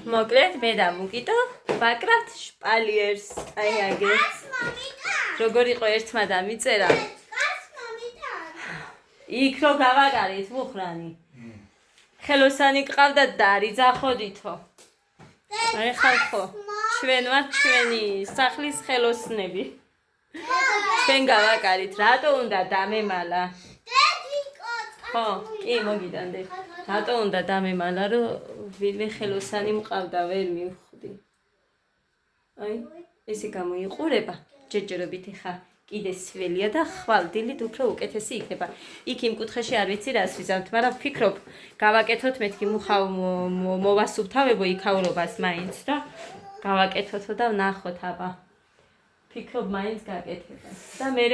მოკლედ მე და მუკიტო ვაკრავთ შპალიერს. აი აგე. როგორ იყო ერთმა და მიწერა. იქ რო გავაკარით მუხრანი. ხელოსანი გყავდათ და არიძახოდითო. აი ხალხო, ჩვენ ვართ ჩვენი სახლის ხელოსნები. ჩვენ გავაკარით, რატო უნდა დამემალა? ხო, კი მოგიდანდე. რატო უნდა დამემალა, რომ ვინმე ხელოსანი მყავდა, ვერ მივხვდი. აი, ესე გამოიყურება, ჯერჯერობით ხა კიდე სველია და ხვალ დილით უფრო უკეთესი იქნება. იქ იმ კუთხეში არ ვიცი რას ვიზამთ, მაგრამ ვფიქრობ, გავაკეთოთ მეთქი მუხავ მოვასუფთავებო იქაურობას მაინც და გავაკეთოთო და ვნახოთ აბა. ვფიქრობ მაინც გაკეთებას. და მე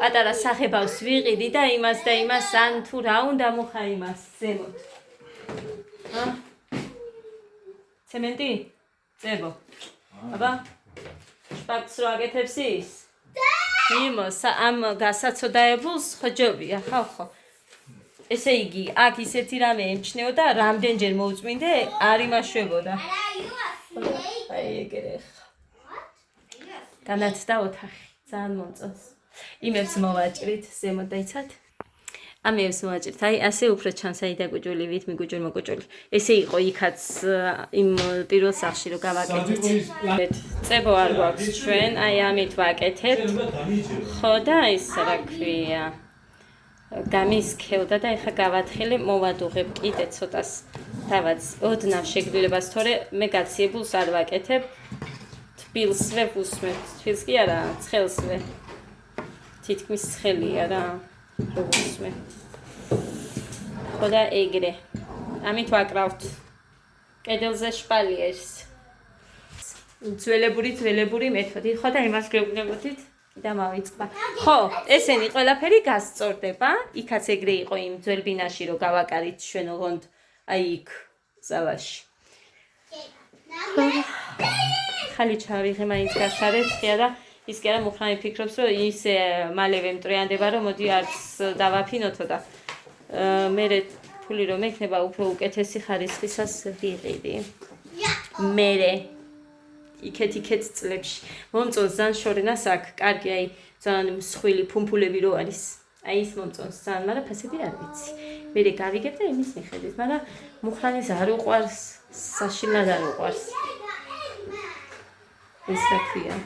პატარა სახებავს ვიყიდი და იმას ან თუ რა უნდა მუხა იმას ზემოთ. ცემენტი? წებო. აბა შპაგს რო აკეთებს ის? იმოს ამ გასაცოდაებულს ხოჯობია, ხალხო. ესე იგი, აქ ისეთი რამე ემჩნეო და რამდენჯერ მოუწმინდე, არ იმაშვებოდა. აი ეგრე. განათდა ოთახი, ძალიან მომწონს. იმებს მოვაჭრით, ზემოთ დაიცათ. ამებს მოვაჭრით. აი, ასე უფრო ჩანს აი დაგუჯული, ვით მიგუჯული, მოგუჯული. ესე იყო იქაც იმ პირველ სახლში რო გავაკეთეთ. წებო არ გვაქვს ჩვენ, აი ამით ვაკეთებთ. ხო და ის რა ქვია. გამისქევდა და ეხა გავათხილე, მოვადუღებ კიდე ცოტას. დავაც ოდნავ შეგრძნებას, თორე მე გაციებულს არ ვაკეთებ. თბილსვე ვუსმევ. თბილს კი არა, ცხელსვე. თითქმის ცხელია რა. ვუსმევ. ხო და ეგრე. ამით ვაკრავთ. კედელზე შპალიერს. ძველებური მეთოდი. ხო და იმას გეუბნებოდით და მავიწყდა. ხო, ესენი ყველაფერი გასწორდება. იქაც ეგრე იყო იმ ძველ ბინაში რომ გავაკარით ჩვენ ოღონდ აი იქ ზავაში. ხალი ჩავიღე მაინც გასარეცხია და ის კი არა მუხრანი ფიქრობს რომ ისე მალევე მტრიანდება რომ მოდი არც დავაფინოთო და მე ფული რომ ექნება უფრო უკეთესი ხარისხისას ვიყიდი. მერე იქეთ წლებში მომწონს ძალიან შორენას აქ კარგი აი ძალიან მსხვილი ფუმფულები რო არის აი ის მომწონს ძალიან მაგრამ ფასები არ ვიცი მე გავიგებ და იმის მიხედვით მაგრამ მუხრანის არ უყვარს საშინლად არ უყვარს ეს რა ქვია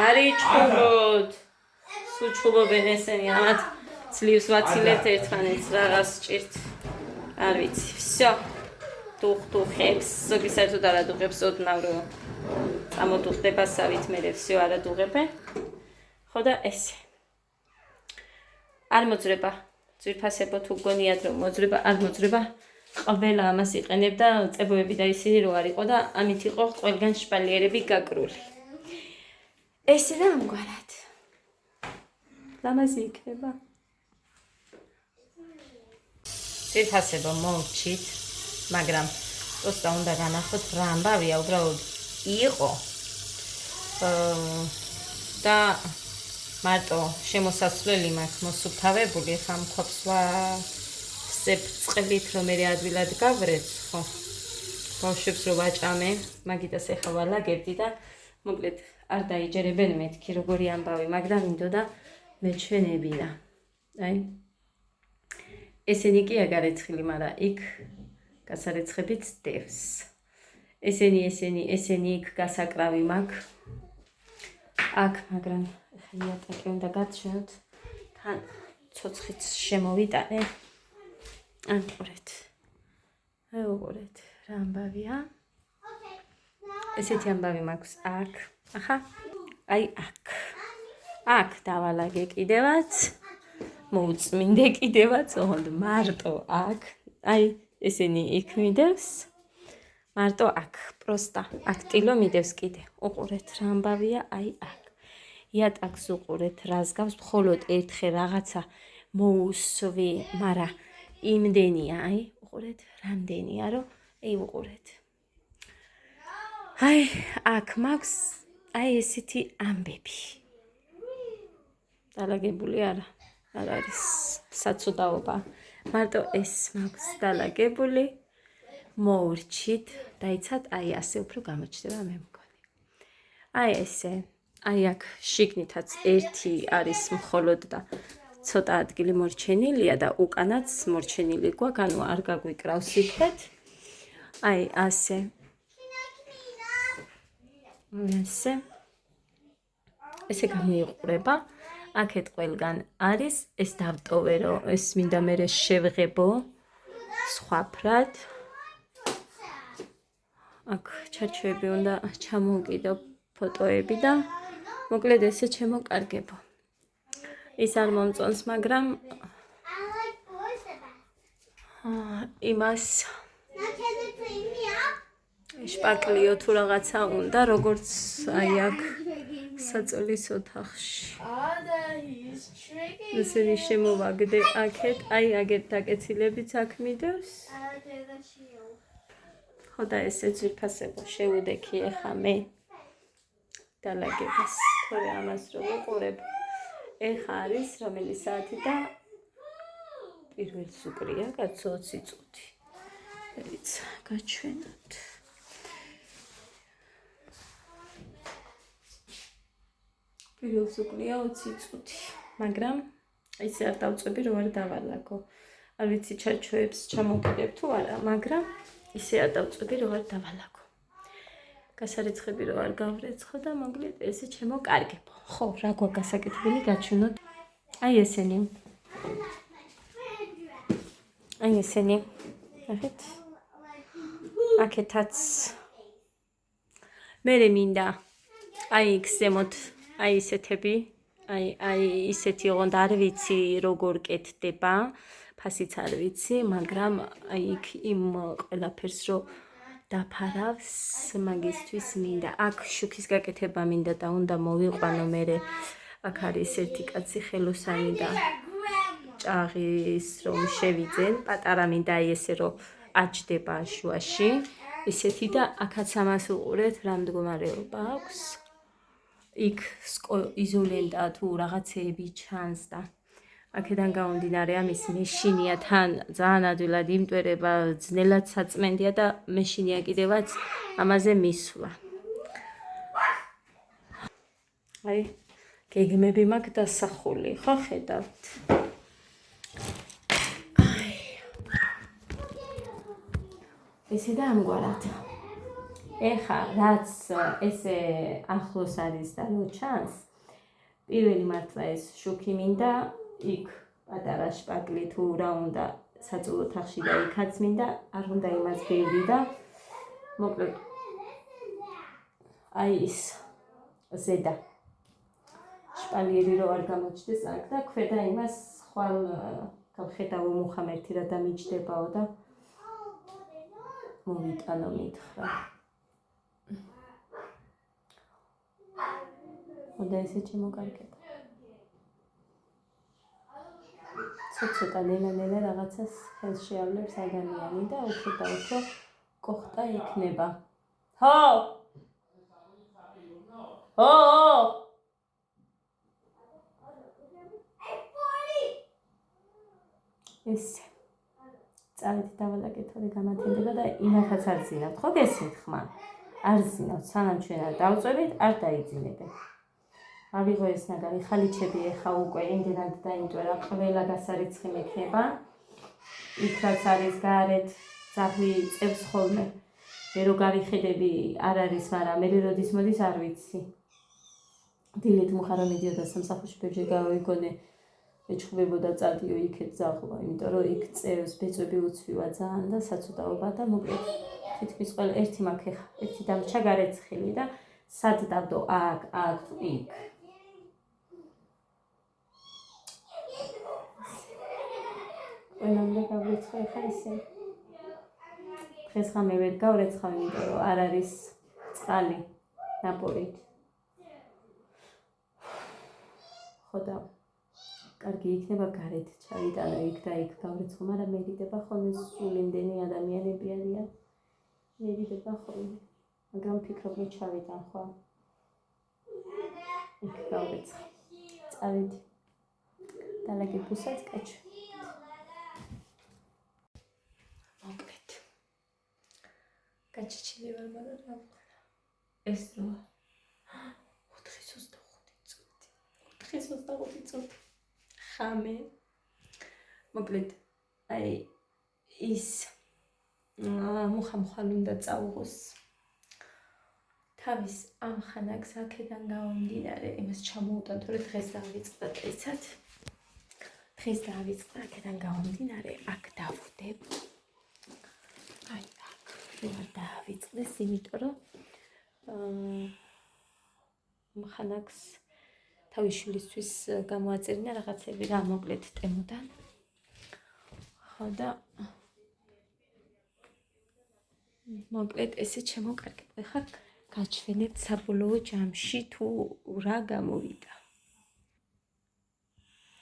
არი ჩხუბოთ სუჩხუბობენ ესენი ამათ ძლივს ვაცილებთ ერთმანეთს რაღაც ჭირთ არ ვიცი всё დუხდუხებს ზოგი საერთოდ არ ადუღებს ოდნავ რომ წამოდუხდება სავით მერე всё არ ადუღებენ ხო და ესე არ მოძრება ძვირფასებო თუ გონიათ რომ მოძრება არ მოძრება ყველა ამას იყენებდა წებოები და ისინი რო არ იყო და ამით იყო ყველგან შპალიერები გაკრული ესე და ამგვარად ლამაზი იქნება ძვირფასებო მოვჩით მაგრამ პროსტა უნდა განახოთ რა ამბავია უბრალოდ იყო და მარტო შემოსასვლელი მაქვს მოსუფთავებული ხა მქვაფს ვსებ წყლით რომ მე ადვილად გავრეც ხო ბავშვებს რო ვაჭამე მაგიტას ეხა ვალაგებდი და მოკლედ არ დაიჯერებენ მეთქი როგორი ამბავი მაგრამ მინდოდა მეჩვენებინა აი ესენი კი აგარეცხილი მაგრამ იქ გასარეცხებით დევს ესენი იქ გასაკრავი მაქვს აქ მაგრამ იატაკი უნდა გაჩვენოთ თან ცოცხიც შემოვიტანე ან ყურეთ აი უყურეთ რა ამბავია ესეთი ამბავი მაქვს აქ ახა აი აქ დავალაგე კიდევაც მოუწმინდე კიდევაც ოღონდ მარტო აქ აი ესენი იქ მიდევს მარტო აქ პროსტა აქ ტილო მიდევს კიდე უყურეთ რა ამბავია აი აქ იატაკს უყურეთ რას გავს მხოლოდ ერთხელ რაღაცა მოუსვი მაგრამ იმდენია აი უყურეთ რამდენია რომ აი უყურეთ აი აქ მაქვს აი ესეთი ამბები დალაგებული არ არის საცოდაობა მარტო ეს მაქვს დალაგებული მოურჩით, დაიცად, აი ასე უფრო გამოჩნდება მე მგონი. აი ესე, აი აქ შიგნითაც ერთი არის მხოლოდ და ცოტა ადგილი მორჩენილია და უკანაც მორჩენილი გვაქვს, ანუ არ გაგვიკრავს იქეთ. აი ასე. ესე გამიიყურება. აქეთ ყველგან არის, ეს დავტოვე, რომ ეს მინდა მე შევღებო სხვაფრად. აქ ჩარჩოები უნდა ჩამოვკიდო ფოტოები და მოკლედ ესე შემოკარგებო. ის არ მომწონს, მაგრამ იმას შპაკლიო თუ რაღაცა უნდა, როგორც აი აქ საწოლის ოთახში. ისინი შემოვაგდე აქეთ, აი აგეთ დაკეცილებიც აქ მიდევს. ხო და ესე ძვირფასებო შევუდექი ეხა მე დალაგებას, თორე ამას რო ვუყურებ. ეხა არის რომელი საათი და პირველს უკრია კაცო 20 წუთი. ეც გაჩვენოთ. პირველს უკრია 20 წუთი, მაგრამ ისე არ დავწვევი რომ არ დავალაგო. არ ვიცი ჩარჩოებს ჩამოვკიდებ თუ არა, მაგრამ ისე არ დავწვევი რომ არ დავალაგო. გასარეცხები რომ არ გავრეცხო და მოკლედ ესე შემოკარგებო. ხო, რა გვაქვს გასაკეთებელი გაჩვენოთ. აი ესენი. აი ესენი. ნახეთ. აქეთაც მე მინდა აი იქ ზემოთ აი ისეთები, აი ისეთი ოღონდ არ ვიცი როგორ კეთდება, ფასიც არ ვიცი, მაგრამ აი იქ იმ ყველაფერს რო დაფარავს, მაგისთვის მინდა. აქ შუქის გაკეთება მინდა და უნდა მოვიყვანო მე. აქ არის ერთი კაცი ხელოსანი და ჭაღის რომ შევიძენ, პატარა მინდა აი ესე რომ აჯდება შუაში. ისეთი და აქაც ამას უყურეთ რა მდგომარეობა აქვს. იქ იზოლენტა თუ რაღაცეები ჩანს და აქედან გამომდინარე ამის მეშინია თან ძალიან ადვილად იმტვერება, ძნელად საწმენდია და მეშინია კიდევაც ამაზე მისვლა. აი, გეგმები მაქვს დასახული, ხო ხედავთ? ესე და ამგვარად. ეხა რაც ესე ახლოს არის და რო ჩანს, პირველი მართლა ეს შუქი მინდა, იქ პატარა შპაკლი თუ რა უნდა საწოლ ოთახში და იქაც მინდა, არ უნდა იმას ბევრი და მოკლედ აი ის ზედა შპალიერი რო არ გამოჩნდეს აქ და ქვედა იმას ხვალ გავხედავო მუხამ ერთი რა დამიჯდებაო და მოვიტანო მითხრა. უნდა ესე შემოკარგებო. ცოტა ნელა რაღაცას ხელს შეავლებს ადამიანი და უფრო და უფრო კოხტა იქნება. ხო! ო! ესე. წავით დავალაგეთ თორე გამათენდება და იმათაც არ ზინავთ. ხო გესმით ხმა? არ ზინავთ, სანამ ჩვენ არ დავწვევით, არ დაიძინებენ. ავიღო ეს ნაგარი ხალიჩები ეხა უკვე იმდენად დაიმტვერა, ყველა გასარიცხი მექნება. იქ რაც არის გარეთ, ძაღლი წევს ხოლმე. მე რო გავიხედები არ არის, მაგრამ მე როდის მოდის არ ვიცი. დილით მუხა რომ მიდიოდა სამსახურში ბევრჯერ გავიგონე, ეჩხუბებოდა წადიო იქეთ ძაღლვა, იმიტომ რომ იქ წევს, ბეწვები უცვივა ძალიან და საცუდაობა და მოკლედ თითქმის ყველა ერთი მაქვს ეხა, ერთი დამრჩა გარეცხილი და სად დავდო აქ თუ იქ. ყველამდე გავრეცხა ეხა ისე. დღეს ხა მე ვერ გავრეცხავ, იმიტომ რომ არ არის წყალი ნაპოვნით. ხო და კარგი იქნება გარეთ ჩავიტანო იქ და იქ გავრეცხო, მაგრამ მერიდება ხოლმე სულ იმდენი ადამიანები არიან. მერიდება ხოლმე. მაგრამ ფიქრობ მე ჩავიტან ხო? იქ გავრეცხო. წავედი. დალაგებუსაც კაჩვენით. მოკლედ. გაჩიჩილი ვარ, მაგრამ რა ვქნა. ეს რა? 4:25 წუთი. 4:25 წუთი. ხამე. მოკლედ, აი ის მუხამხალ უნდა წაუღოს. თავის ამ ხანაკს აქედან გამომდინარე, იმას ჩამოუტან, თორე დღეს დავიწყდა წეცად. დღეს დავიწყდა აქედან გამომდინარე, აქ დავხვდებ. აი აქ ვარ დავიწყდეს, იმიტომ რომ ხანაკს თავის შვილისთვის გამოაწერინა რაღაცები რა მოკლედ ტემოდან. ხო და მოკლედ ესე შემოკარგებ. ხა გაჩვენებთ საბოლოო ჯამში თუ რა გამოვიდა.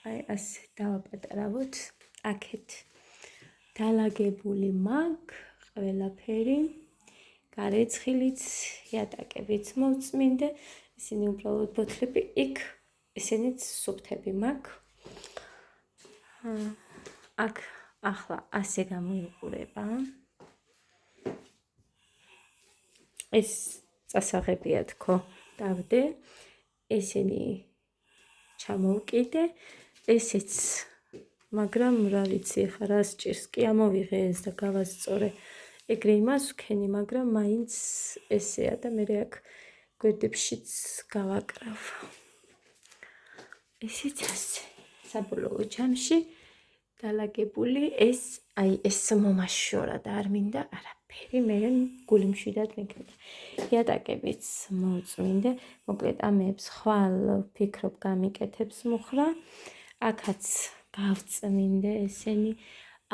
აი ასე დავაპატარავოთ. აქეთ დალაგებული მაქვს ყველაფერი. გარეცხილიც, იატაკებიც მოვწმინდე. ისინი უბრალოდ ბოთლები იქ, ისინიც სუფთები მაქვს. აქ ახლა ასე გამოიყურება. ეს წასაღებია თქო, დავდე. ესენი ჩამოვკიდე. ესეც, მაგრამ რა ვიცი, ხა რა სჭირს კი ამოვიღე ეს და გავასწორე. ეგრე იმას ვქენი, მაგრამ მაინც ესეა და მე აქ გვერდებშიც გავაკრავ. ესეც ასე. საბოლოო ჯამში დალაგებული ეს, აი ეს მომაშორა და არ მინდა არაფერი, მე გული მშვიდად მეკრება. იატაკებიც მოვწმინდე, მოკლედ ამებს ხვალ ვფიქრობ გამიკეთებს მუხრა. აქაც გავწმინდე ესენი,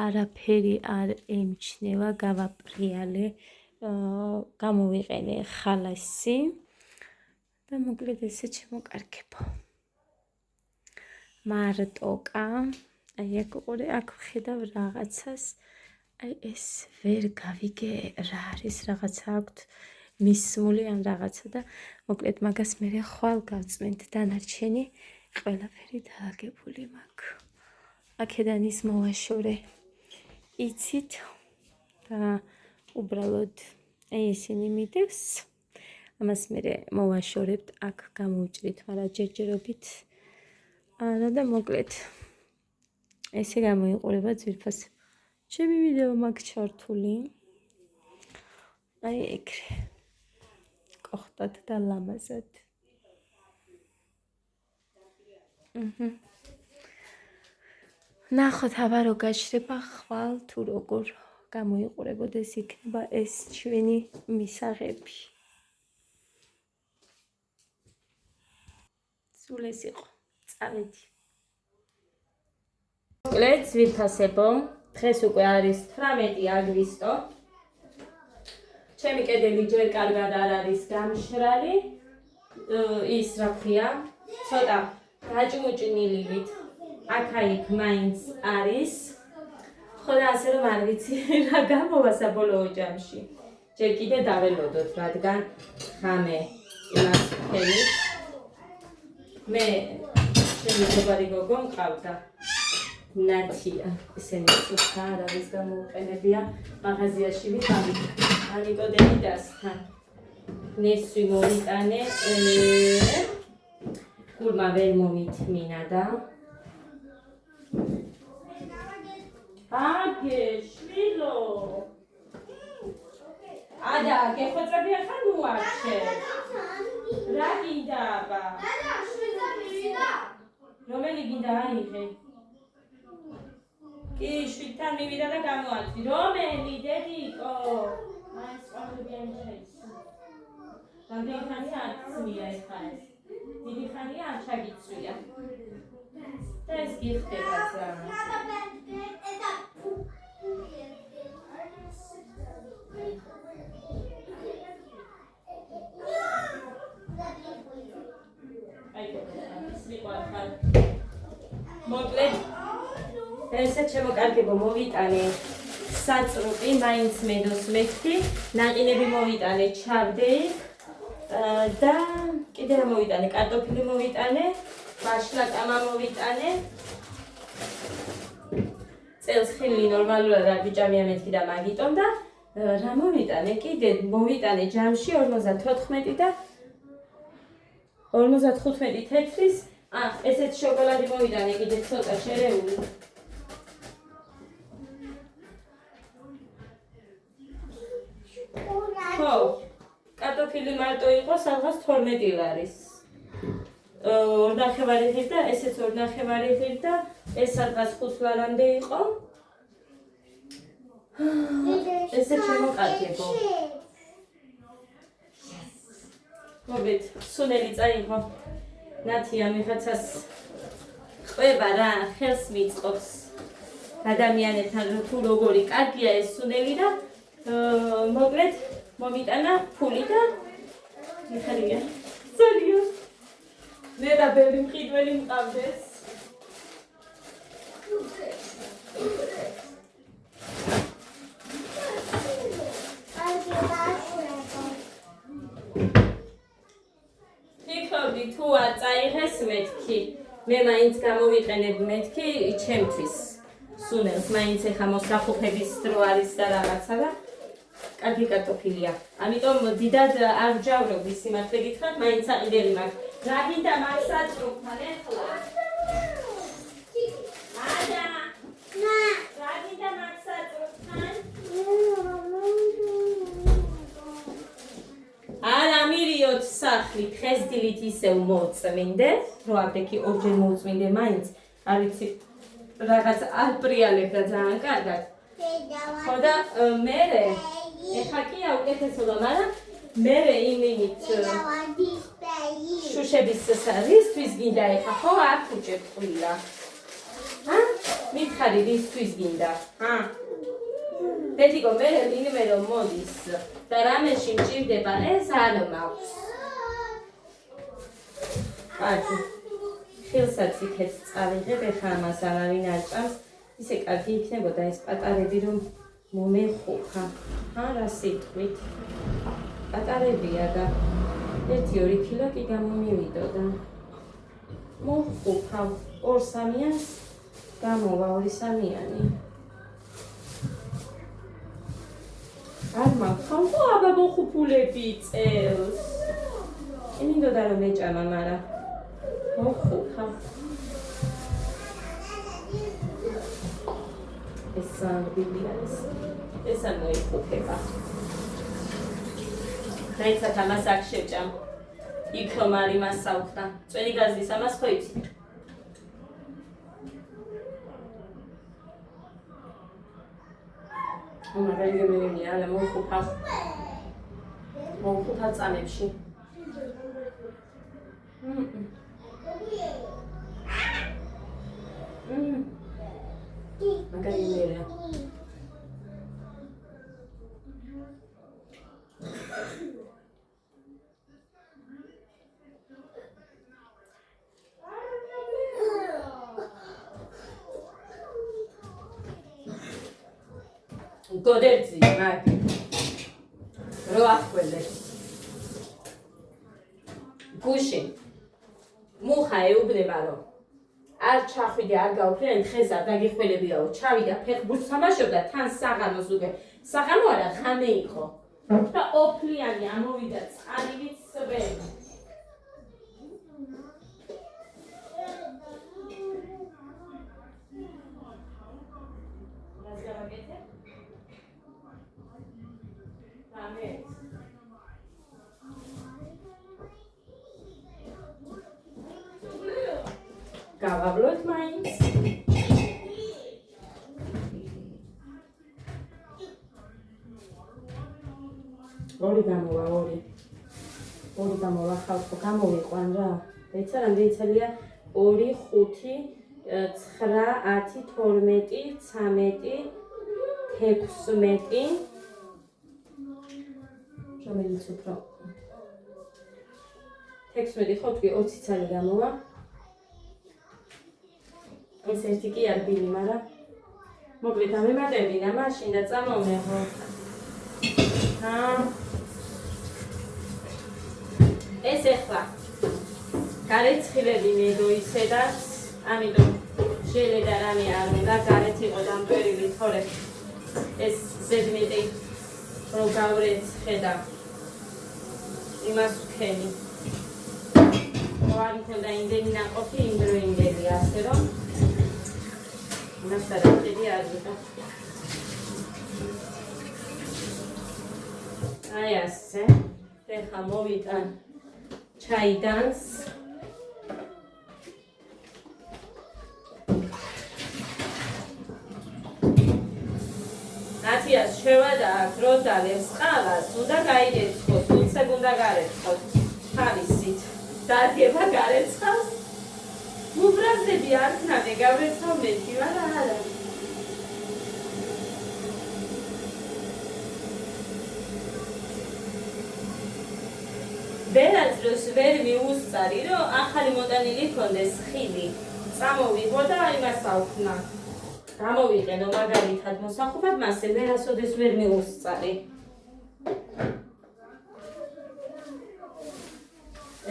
არაფერი არ ემჩნევა, გავაპრიალე, გამოვიყენე ხალასი და მოკლედ ესე შემოკარგებო. მარტოკა, აი აქ ყურე, აქ ვხედავ რაღაცას, აი ეს ვერ გავიგე რა არის, რაღაცა აქვთ მისმული ან რაღაცა და მოკლედ მაგას მე ხვალ გავწმენთ, დანარჩენი ყველაფერი დააგებული მაქვს. აქედან ის მოვაშორე იცით და უბრალოდ აი ისინი მიდევს. ამას მე მოვაშორებთ, აქ გამოვჭრით, მაგრამ ჯერჯერობით არა და მოკლედ ესე გამოიყურება ძვირფასება. ჩემი ვიდეო მაქვს ჩართული. აი ეგრე. კოხტად და ლამაზად. ნახოთ აბა რო გაჩნდება ხვალ თუ როგორ გამოიყურებოდეს იქნება ეს ჩვენი მისაღები. სულ ეს იყო. წავედი. მოკლედ ძვირფასებო, დღეს უკვე არის 18 აგვისტო. ჩემი კედელი ჯერ კარგად არ არის გამშრალი. ის რა ქვია, ცოტა გაჭმუჭნილივით. აქ-იქ მაინც არის. ხო და ასე რომ არ ვიცი რა გამოვა საბოლოო ჯამში. ჯერ კიდე დაველოდოთ, რადგან ხამე იმას ვქენი. მე ჩემი მეგობარი გოგო მყავდა. ნათია, ესენი სუფთა არ არის გამოუყენებია. მაღაზიაში ვიყავით. ანიკოდემი დასთან. ნესვი მოვიტანე. გულმა ვერ მომითმინა და აგე შვილო ადა გეხოწები ახლა მოაჩე რა გინდა აბა ადა შვიდა მივიდა რომელი გინდა აიღე კი შვილთან მივიდა და გამოაჩი რომელი დედიკო აი სწავლები ამჩაიცო რამდენი ხანია არ წმია ეს ხანი დიდი ხანია არ ჩაგიწვია და ეს გიხდება ძამა მოკლედ ესე შემოკარგებო მოვიტანე საწრუყი მაინც მედოს მეთქი ნაყინები მოვიტანე ჩავდე და კიდე რა მოვიტანე კარტოფილი მოვიტანე ბაშლაკამა მოვიტანე წელს ხილი ნორმალურად არ ბიჭამია მეთქი და მაგიტომ და რა მოვიტანე? კიდე მოვიტანე ჯამში 54 და 55 თეთრის. ესეთ შოკოლადი მოვიტანე კიდე ცოტა შერეული. ხო, კარტოფილი მარტო იყო სადღაც 12 ლარის. 2.5 ღირ და ესეც 2.5 ღირ და ეს სადღაც 5 ლარამდე იყო. ესე შემოკარგებო. მოგეთ, სუნელი წაიღო. ნათია მიღაცას ყვება რა, ხელს მიწყობს. ადამიანებთან თუ როგორი კარგია ეს სუნელი და მოკლედ მომიტანა ფული და მიხარია. ძალიან. მე და ბევრი მყიდველი მყავდეს. ფიქრობდი თუ არ წაიღეს მეთქი. მე მაინც გამოვიყენებ მეთქი ჩემთვის. სუნელს მაინც ეხა მოსახუხების დრო არის და რაღაცა და კარგი კარტოფილია. ამიტომ დიდად არ ვჯავრობდი სიმართლე გითხრათ, მაინც აყიდელი მაქვს. რა გინდა მას აწრუფთან ეხლა? ადა. რა გინდა მას აწრუფთან? არა მირიოთ სახლი, დღეს დილით ისევ მოწმინდე, რო აფრიკი ორჯერ მოწმინდე მაინც, არ ვიცი რაღაც არ პრიალებ და ძალიან კარგად. ხო და მერე ეხა კი აუკეთესობა, მაგრამ მერე იმინით შუშების რისთვის გინდა ეხა, ხო არ ხუჭებ ყვილა. მითხარი რისთვის გინდა? დედიკო მერე ვინმე რომ მოდის და რამეში მჭირდება ეს არ მაქვს. კარგი. ხილსაც იქეთ წავიღებ, ეხა ამას არავინ არ ჭამს, ისე კარგი იქნებოდა ეს პატარები რომ მომეხუხა. რა სიტყვით. პატარებია და 1-2 კილო კი გამომივიდოდა. მოხუხავ 2-3-იანს გამოვა 2-3-იანი. არ მაქვს ხო აბა მოხუპულები წელს. მინდოდა რომ ეჭამა, მაგრამ მოხუხავ. ეს სანდვიჩი არის. ეს არ მოიხუხება. რაიცად ამას აქ შეჭამ. იქ რომ არის მას საუხდა. წვენი გაზის ამას ხო იცი? მაგარი მერენი არა მოხუხავ. მოხუხავ წამებში. მაგარი მერე. გოდერძი მაგი რო ახველე გუში მუხა ეუბნება რომ არ ჩახვიდე არ გავფრენ ხეს არ დაგიხველებიაო ჩავიდა ფეხბურთს თამაშობდა თან საღამოს უკვე საღამო არა ღამე იყო და ოფლიანი ამოვიდა წყალივით სველი გავავლოთ მაინც. ორი გამოვა, ორი გამოვა ხალხო, გამოვიყვან რა. ეცა რამდენი ცალია 2, 5, 9, 10, 12, 13, 16. რომელიც უფრო 16 ხო თქვი 20 ცალი გამოვა. ეს ერთი კი არ ბილი, მაგრამ მოკლედ ამემატებინა მაშინ და წამომეღო. ეს ეხლა გარეცხილები მეგო ისედაც, ამიტომ ჟელე და რამე არ უნდა, გარეთ იყო დამკვირვილი თორე ეს ზედმეტი რომ გავრეცხე და იმას ვქენი. არ მქონდა იმდენი ნაყოფი, იმდროინდელი, ასე რომ იმას არაფერი არ ვიყო. აი ასე. ეხლა მოვიტან ჩაიდანს. ნათიას შევადაკ, რო დალევს ყავას, უნდა გაიგეცხოს, თუნცებ უნდა გარეცხოს თავისით. დადგება გარეცხავს. უბრაზები არ ქნადე, გავრეცხავ მეტი, მაგრამ არა. ვერასდროს ვერ მიუსწარი, რომ ახალი მოტანილი ჰქონდეს ხილი. წამოვიღო და იმას ავხნა. გამოვიყენო მაგალითად მოსახობად, მასე ვერასოდეს ვერ მიუსწარი.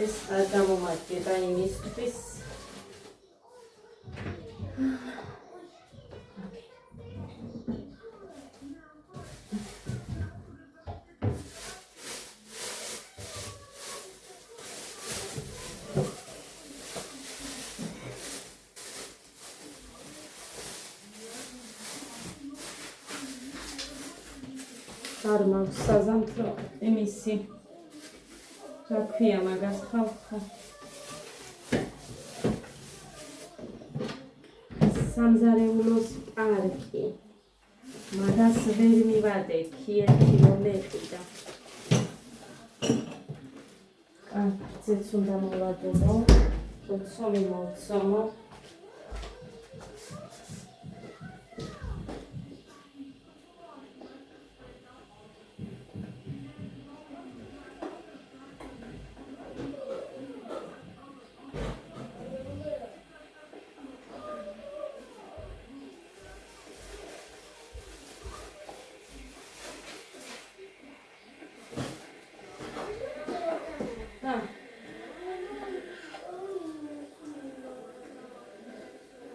ეს არ გამომადგება იმისთვის. არ მაქვს საზამთრო იმისი რა ქვია მაგას ხალხა სამზარეულოს პარკი მაგას ვერ მივადე კილომეტრი და ძეც უნდა მოვადებო ცომი მოვცომო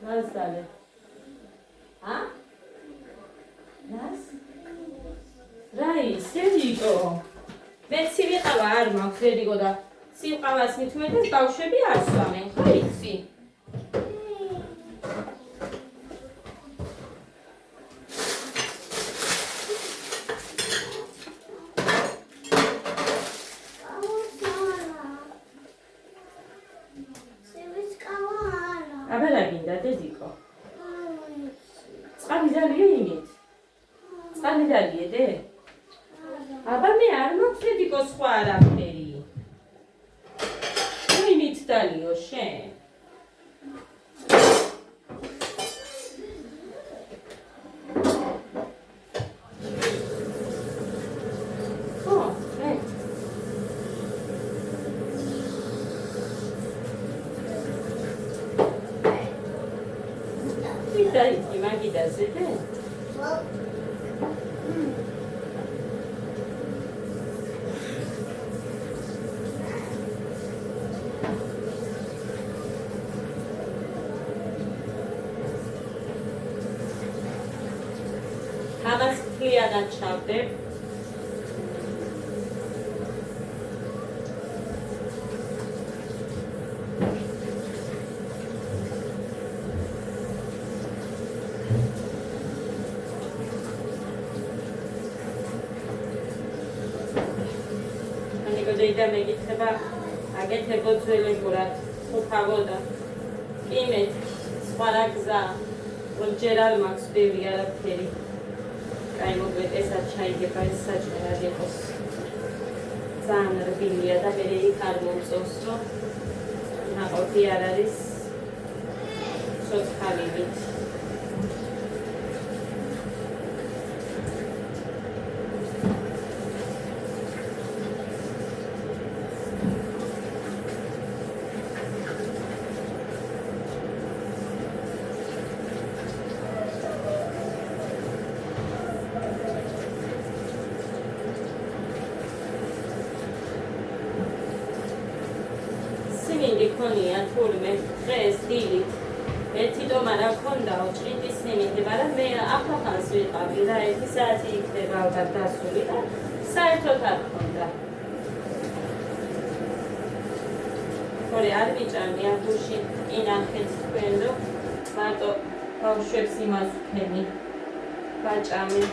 Nas dale. Ha? Nas? Rai, Sergio. მეცი ვიყავა არ მაქვს ვერიგო და სიყავას მithumetes ბავშვები არ სვამენ, ხო იცი? აბერაგინდა დედიკო. წყალი ძალიან იმით. წყალი დაგიე დე. აბა მე არ მაქვს დედიკო სხვა არაფერი. თუ იმით დალიო შენ. Dai, maghi da sede. Havas clia da chapter. და მეკითხება აგეთებო ძველებურად ხუფავოდა იმეთ სხვა რა გზა რომ ჯერ არ მაქვს ბევრი არაფერი კაი მოგვეტესად ჩაიგება ეს საჭმელად იყოს ძალიან რბილია და მე იქ არ მომწონს რომ ნაყოფი არ არის ცოცხალივით მიქონია თურმე დღეს დილით ერთი ტომა რა ქონდაო ჭრიტის სიმინდი იქნება, მაგრამ მე ახალ-ახალს ვიყავი და 1 საათი იქნება ალბათ დასული და საერთოდ არ მქონდა. ორი არ მიჭამი ამ გუშინ ინახეთ თქვენ რომ მარტო ბავშვებს იმას ვქენი ვაჭამი.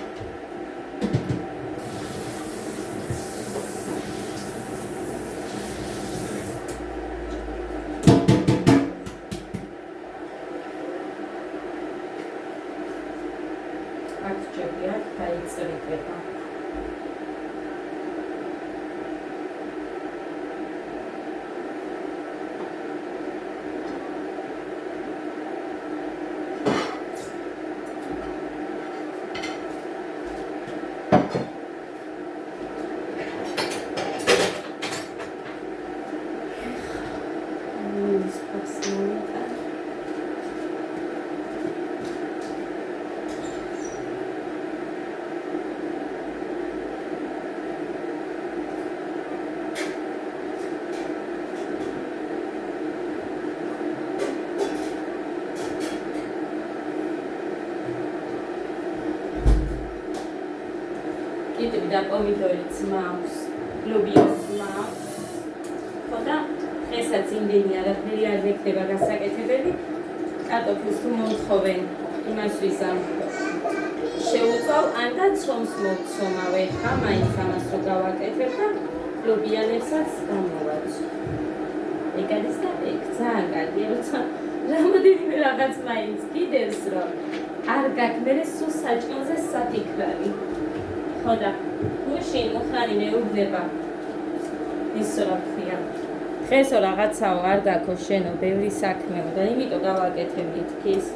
და პომიდორიც მაქვს, ლობიოს მაქვს. ხოდა ესაც იმდენი არაფერი არ იქნება გასაკეთებელი. კარტოფილს თუ მომთხოვენ, იმას ვისამ შეუწევ, ან და ცომს მოვცომავ ხა, მაინც ამას რო გავაკეთებ და ლობიანებსაც გამოვაჭრე. ეგ არის და ეგ ძალიან კარგი, როცა რამოდენიმე რაღაც მაინც კიდევს რომ არ გაქვს, მე სულ საჭმელზე საფიქრალი. ხოდა გუშინ მოხარი მეუბნება ის რა ქვია დღესო რაღაცაო არ გაქო შენო ბევრი საქმეო და იმიტომ გავაკეთე მითქის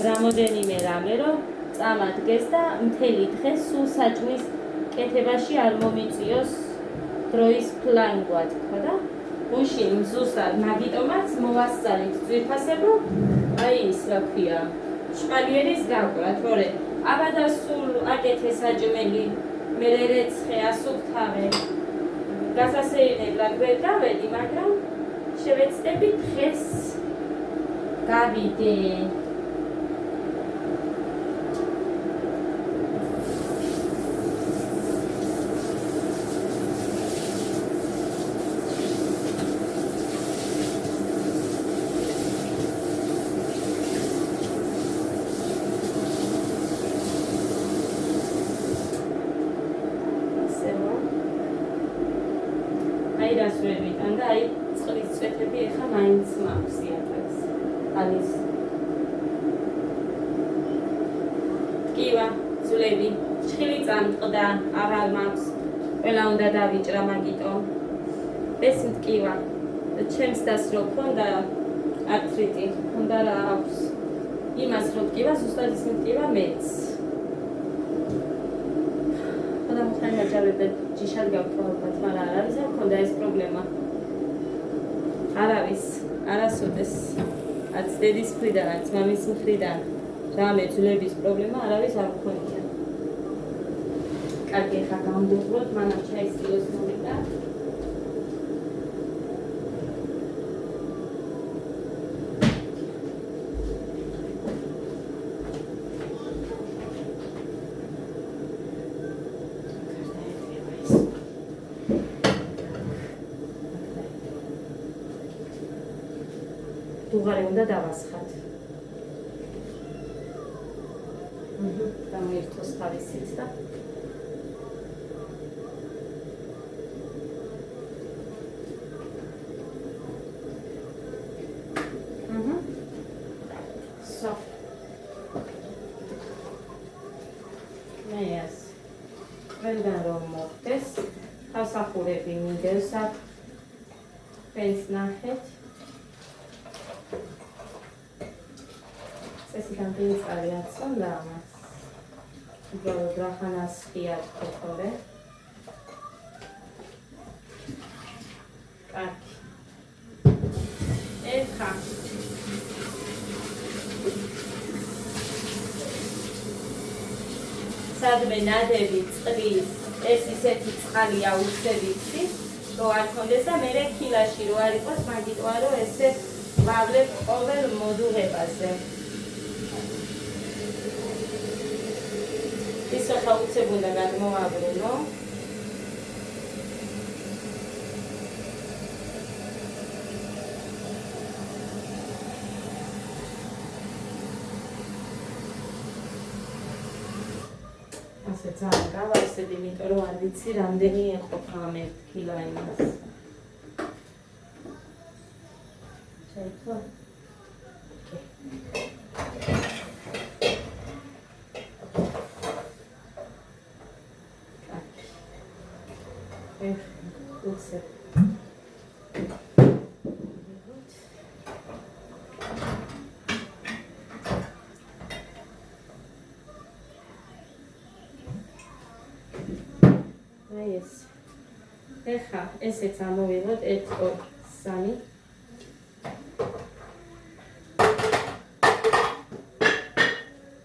რამოდენიმე რამე რომ წამადგეს და მთელი დღე სულ საჭმის კეთებაში არ მომიწიოს დროის ფლანგვა თქო და გუშინ ზუსტად მაგიტომაც მოვასწალით ძვირფასებო აი ის რა ქვია შპალიერის გავკვრათ როре აბა სულ აკეთე საჭმელი მე რეცხე ასუფთავე გასასეირნებლად ვერ გავედი, მაგრამ შევეცდები დღეს გავიდე. აი წყლის წვეთები ეხა მაინც მაქვს იატაკს. არის ტკივა, ძვლები, ჩხილი წამწყდა, აღარ მაქვს. ყველა უნდა დავიჭრა მაგიტომ. ეს ტკივა. ჩემს დას რო ქონდა ართრიტი, უნდა რა აქვს. იმას რო ტკივა, ზუსტად ის ტკივა მეც. ხოდა მოხარ გაჭარბე ჯიშად გავთვალოთ, მაგრამ არ არის მქონდა ეს პრობლემა. არ არის, არასოდეს. არც დედის მხრიდან, არც მამის მხრიდან რამე ძვლების პრობლემა არ არის არ მქონია. კარგი ხა გამოვდოთ, მანამ ჩაის კილოს მოვიდა. დუღარი უნდა დავასხათ. დამოერთოს თავისით და So. Yes. Vendem რომ მოხდეს, ხავსახურები მინდევს აქ. ფენს ნახეთ. წესიდან წარი აცონდა ამას. უბრალოდ რახანას ხიათ ხოთორე. კარგი. ეხა. სადმე ნადები წყლის ეს ისეთი წყალია უსებიცი, რომ არ ქონდეს და მერე ქილაში რო არ იყოს, მაგიტოა რომ ესე ვლავლებ ყოველ მოდუღებაზე. ისო ხაუცებ უნდა გადმოვაბრუნო. ასე ძალიან გავავსებ, იმიტომ რომ არ ვიცი რამდენი ეყოფა ამ 1 კილო იმას. ჩაიქვა? უცებ. აი ეს. ეხა ესეც ამოვიღოთ 1 2 3.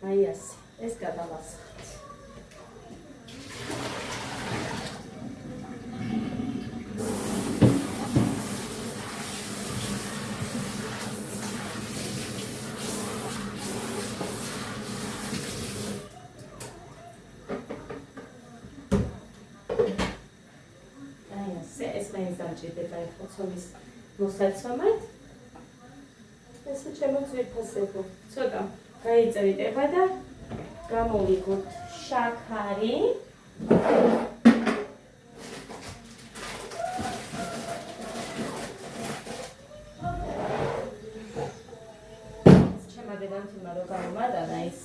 აი ეს გადავასხთ. ეს მაინც დამჭირდება ახლა ცომის მოსაცომად. ესე ჩემო ძვირფასებო. ცოტა გაიწევით ეხლა და გამოვიგოთ შაქარი. ჩემო დედამთილმა რო გამომატანა ის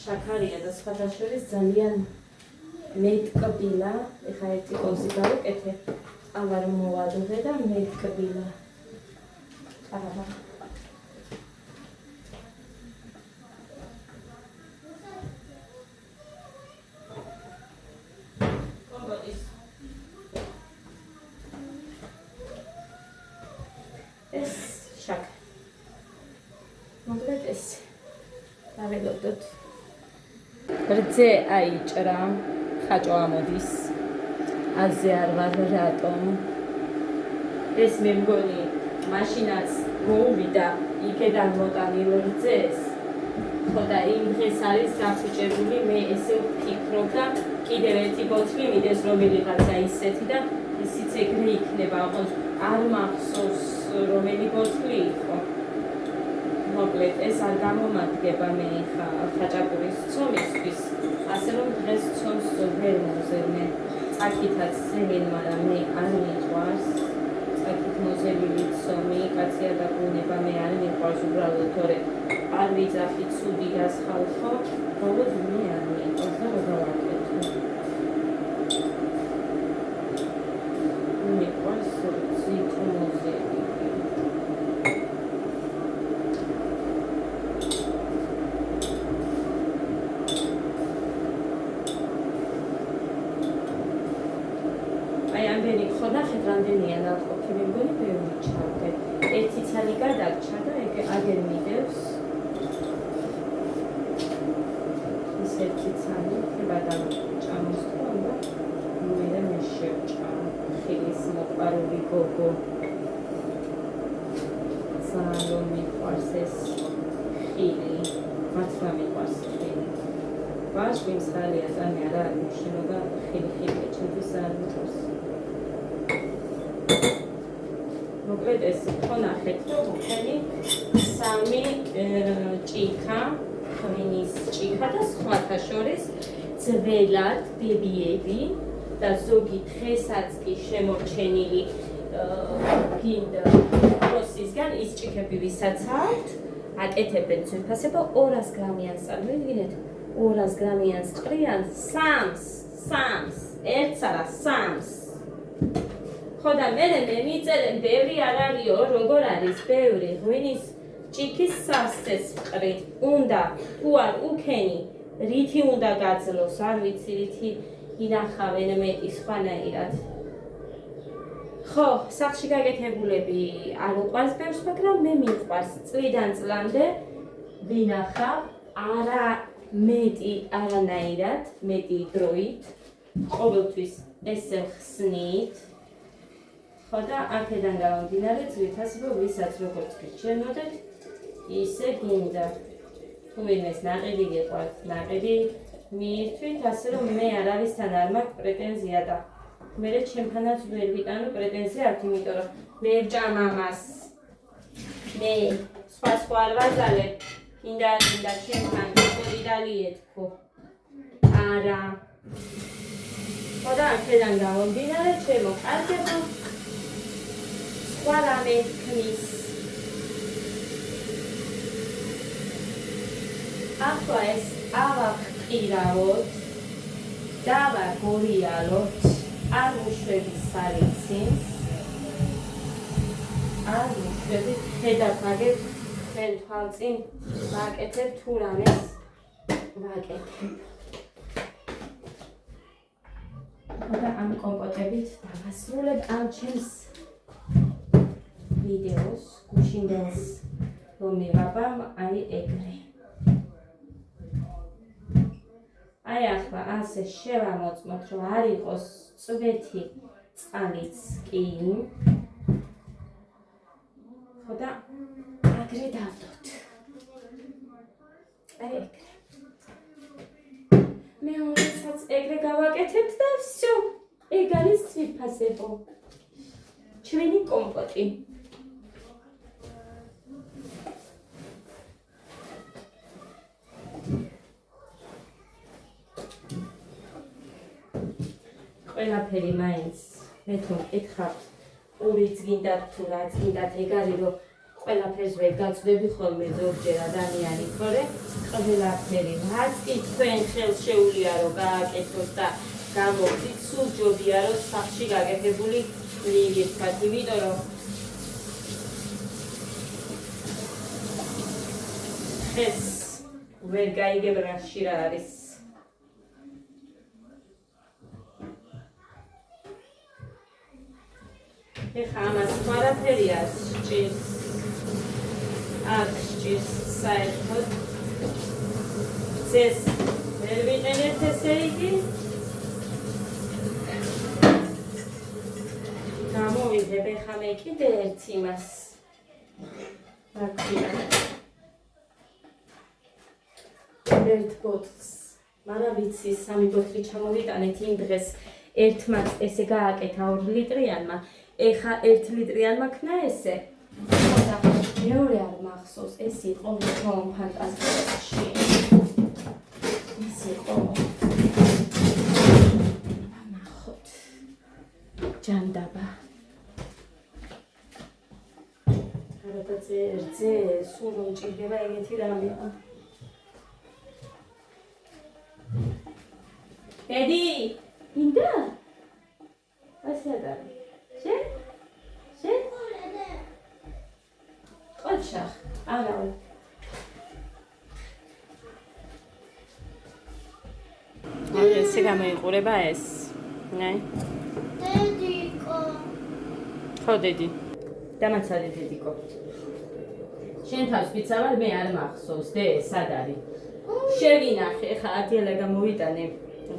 შაქარია და სხვათა შორის ძალიან მეტკბილა. ეხლა ერთი კოვზი გავუკეთე. ამარ მოვადობე და მეტკბილა. აბა. ეს შაქ. მოკლედ ეს. ავიღოთ. რძე აიჭრა. ხაჭო ამოდის. აზე არ ვარ რატომ ეს მე მგონი მაშინაც მოვიდა იქედან მოტანილ რძეს ხო და იმ დღეს არის გაფუჭებული მე ესე ვფიქრობ და კიდევ ერთი ბოთლი მიდეს რომელიღაცა ისეთი და ისიც ეგრე იქნება ხო არ მახსოვს რომელი ბოთლი იყო მოკლედ ეს არ გამომადგება მე ხა ხაჭაპურის ცომისთვის ასე რომ დღეს ცომს ვერ მოზერნე აკითაც ზემენ, მაგრამ მე არ მიყვარს. აკით მოზელილი ცომი, კაცია დაბრუნება მე არ მიყვარს უბრალოდ, თორე არ ვიძახი ცუდი გასხალხო, მხოლოდ მე არ მიყვარს და რა გავაკეთო. მიყვარს ციტრუსი. ხოდახეთ რამდენია ნაყოფი, მე მგონი ბევრი ჩავდე. ერთი ცალი გადარჩა და აგერ მიდევს. ის ერთი ცალი ხება და ჭამოსთქვა და მე მე შევჭამ. ხილის მოყარული გოგო. ძალიან მიყვარს ეს ხილი. მართლა მიყვარს ხილი. ბავშვი მსხალია ძალიან არა შენობა ხილი ჩემთვის არ მიყვარს. მოკლედ ეს ხო ნახეთ რომ ხელი 3 ჭიქა, ღვინის ჭიქა და სხვათა შორის ძველად ბებიები და ზოგი დღესაც კი შემორჩენილი გინდა პროცესისგან ის ჭიქები ვისაც აქვთ აკეთებენ ძვირფასება 200 გრამიანს წარმოვიდგინეთ 200 გრამიანს ყრიან სამს ერთს არა სამს ხო და მე მიწერენ ბევრი არ არისო როგორ არის ბევრი ღვინის ჭიქის სასწეს ყრი უნდა თუ არ უქენი რითი უნდა გაძლოს არ ვიცი რითი ინახავენ მეტი სხვანაირად ხო სახში გაკეთებულები არ უყვარს ბევრს მაგრამ მე მიყვარს წლიდან წლამდე ვინახავ არა მეტი არანაირად მეტი დროით ყოველთვის ესე ხსნით ხო და აქედან გამომდინარე ძვირფასება ვისაც როგორც გიჩვენოდეთ ისე გინდა თუ ვინმეს ნაყიდი გიყვართ ნაყიდი მიირთვით, ასე რომ მე არავისთან არ მაქვს პრეტენზია და მე ჩემთანაც ვერ ვიტანო პრეტენზია აქვს, იმიტომ რომ მე ვჭამ ამას. მე სხვა არ ვაძალებ. ინდა ჩემთან გიყოდი და ლიეთქო. არა. ხოდა აქედან გამომდინარე, ჩემო კარგებო. სხვა რამე ქმნის. ახლა ეს ავაყირავოთ, დავაგორიალოთ, არ უშვების სარიცინს, არ უშვებით, ხედავთ მაგეთ, თქვენ თვალწინ ვაკეთებ თუ რამეს ვაკეთებ. ხოდა ამ კომპოტებით დავასრულებ ამ ჩემს ვიდეოს, გუშინდელს რომ მივაბამ აი ეგრე. აი ახლა ასე შევამოწმოთ, რომ არ იყოს წვეთი წყალიც კი. ხოდა აგრე დავდოთ. აი ეგრე. მეორესაც ეგრე გავაკეთებთ და всё. ეგ არის ციფასებო. ჩვენი კომპოტი. ყველაფერი მაინც მე თუ მკითხავთ ურიც გინდათ თუ რაც გინდათ ეგ არის რომ ყველაფერს ვერ გაწვდები ხოლმე ზოგჯერ ადამიანი თორე ყველაფერი რაც კი თქვენ ხელს შეუძლია რომ გააკეთოთ და გამოგდით სულ ჯობია რომ სახში გაკეთებული მივირთვათ იმიტომ რომ ეს ვერ გაიგებ რაში რა არის ეხა ამას ყველაფერი არ სჭირს არ სჭირს საერთოდ ეს ვერ ვიყენებთ ესე იგი გამოვიდებ ეხა მე კიდე ერთ იმას აქვია ერთ ბოთლს მაგრამ ვიცი სამი ბოთლი ჩამოვიტანეთ იმ დღეს ერთმაც ესე გააკეთა 2 ლიტრიანმა ეხა 1 ლიტრიანმა ქნა ესე და მეორე არ მახსოვს ეს იყო რომ ფანტასტიკში ეს იყო ნახოთ ჯანდაბა როდესაც სულ რომ ჭირდება ეგეთი რამეა ედი ინდა ასე არის შენ ყოჩა არა ესე გამოიყურება ეს ნე დედიკო ხო დედი დამაცადე დედიკო შენ თავს ვიცავარ მე არ მახსოვს დე სად არის შევინახე ხა ადიელა გამოვიტანე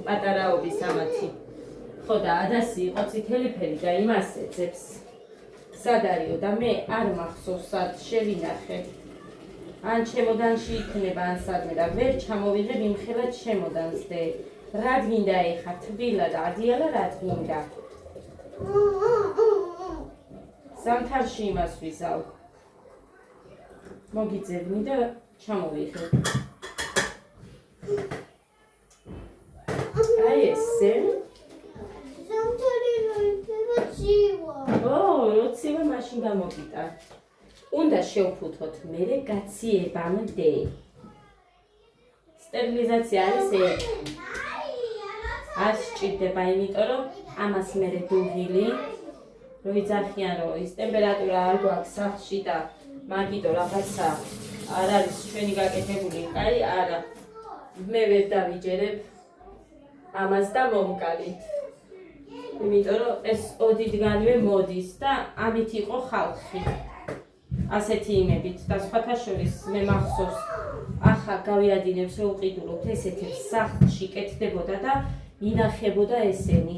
პატარაობის ამათი ხო და ადასი იყო წითელი ფერი და იმას ეძებს სად არისო და მე არ მახსოვს სად შევინახე ან ჩემოდანში იქნება ან სადმე და ვერ ჩამოვიღებ იმხელა ჩემოდანს დე რა გინდა ეხა თბილა და ადიალა რა გინდა სამთავში იმას ვიზავ მოგიძებნი და ჩამოვიღებ აი ესე როცივა მაშინ გამოგიტა. უნდა შევფუთოთ მერე გაციებამდე. სტერილიზაცია არის ეს. არ სჭირდება, იმიტომ რომ ამას მერე დუღილი რო იძახიან რომ ის ტემპერატურა არ გვაქვს სახლში და მაგიტო რაღაცა არ არის ჩვენი გაკეთებული, აი არა. მე ვერ დავიჯერებ ამას და მომკალით. იმიტომ რომ ეს ოდითგანვე მოდის და ამით იყო ხალხი ასეთი იმებით და სხვათა შორის მე მახსოვს ახლა გავიადინებს რომ უყიდულობთ ესეთებს სახლში კეთდებოდა და ინახებოდა ესენი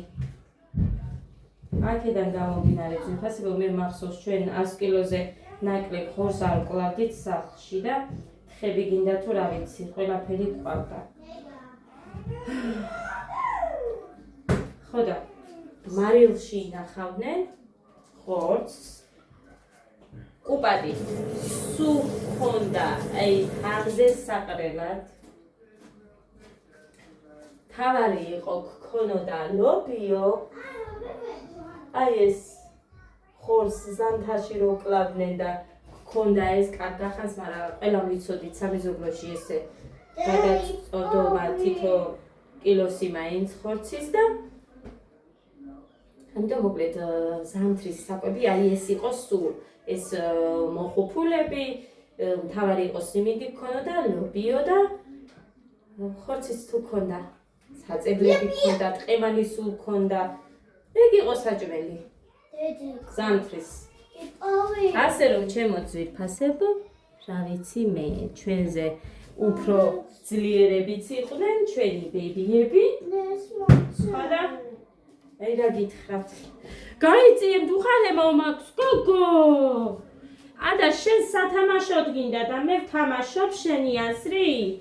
აქედან გამომდინარე ძვირფასებო მე მახსოვს ჩვენ 100 კილოზე ნაკლებ ხორს არ ვკლავდით სახლში და თხები გინდა თუ რა ვიცი ყველაფერი გვყავდა ხო და მარილში ინახავდნენ ხორცს. კუპადი სულ ჰქონდა აი თაღზე საყრელად. თავარი იყო გქონოდა ლობიო. აი ეს ხორცს ზამთარში რო კლავდნენ და გქონდა ეს კარგახანს, მაგრამ ყველა ვიცოდით სამეზობლოში ესე გადაწოდომა თითო კილოსი მაინც ხორცის და ამიტომ მოკლედ ზამთრის საკვები აი ეს იყო სულ ეს მოხუფულები, მთავარი იყო სიმინდი გქონოდა, ლობიო და ხორციც თუ გქონდა, საწებლები გქონდა, ტყემალი სულ გქონდა. ეგ იყო საჭმელი ზამთრის. ასე რომ ჩემო ძვირფასებო, რა ვიცი მე, ჩვენზე უფრო ძლიერებიც იყვნენ ჩვენი ბებიები. ხო და აი რა გითხრათ. გაიწიემ დუხარე მომაქვს გოგო. ადა შენ სათამაშოდ გინდა და მე ვთამაშობ შენი აზრით?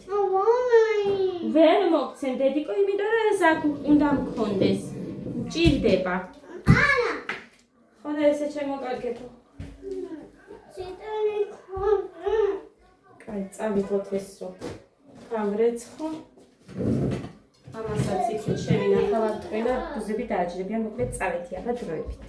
ვერ მოგცემ დედიკო, იმიტომ რომ ეს აქ უნდა მქონდეს. მჭირდება. ხო და ესე ჩემო კარგებო. კაი, წავიღოთ ეს რო გამრეცხო. ამასაც იქით შევინახავთ ყველა, ბუზები დააჯდებიან, მოკლედ წავედი ახლა დროებით.